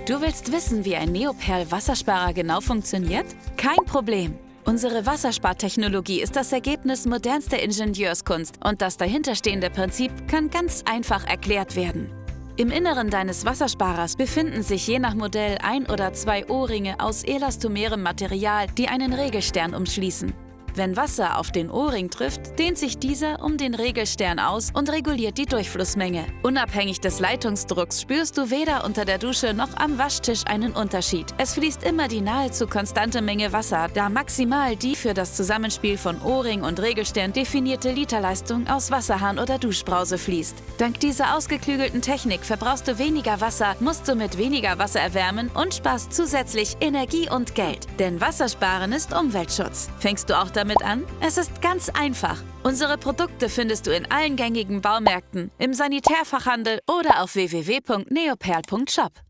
Du willst wissen, wie ein Neoperl-Wassersparer genau funktioniert? Kein Problem! Unsere Wasserspartechnologie ist das Ergebnis modernster Ingenieurskunst und das dahinterstehende Prinzip kann ganz einfach erklärt werden. Im Inneren deines Wassersparers befinden sich je nach Modell 1 oder 2 O-Ringe aus elastomerem Material, die einen Regelstern umschließen. Wenn Wasser auf den O-Ring trifft, dehnt sich dieser um den Regelstern aus und reguliert die Durchflussmenge. Unabhängig des Leitungsdrucks spürst du weder unter der Dusche noch am Waschtisch einen Unterschied. Es fließt immer die nahezu konstante Menge Wasser, da maximal die für das Zusammenspiel von O-Ring und Regelstern definierte Literleistung aus Wasserhahn oder Duschbrause fließt. Dank dieser ausgeklügelten Technik verbrauchst du weniger Wasser, musst somit weniger Wasser erwärmen und sparst zusätzlich Energie und Geld. Denn Wassersparen ist Umweltschutz. Fängst du auch damit an? Es ist ganz einfach. Unsere Produkte findest du in allen gängigen Baumärkten, im Sanitärfachhandel oder auf www.neoperl.shop.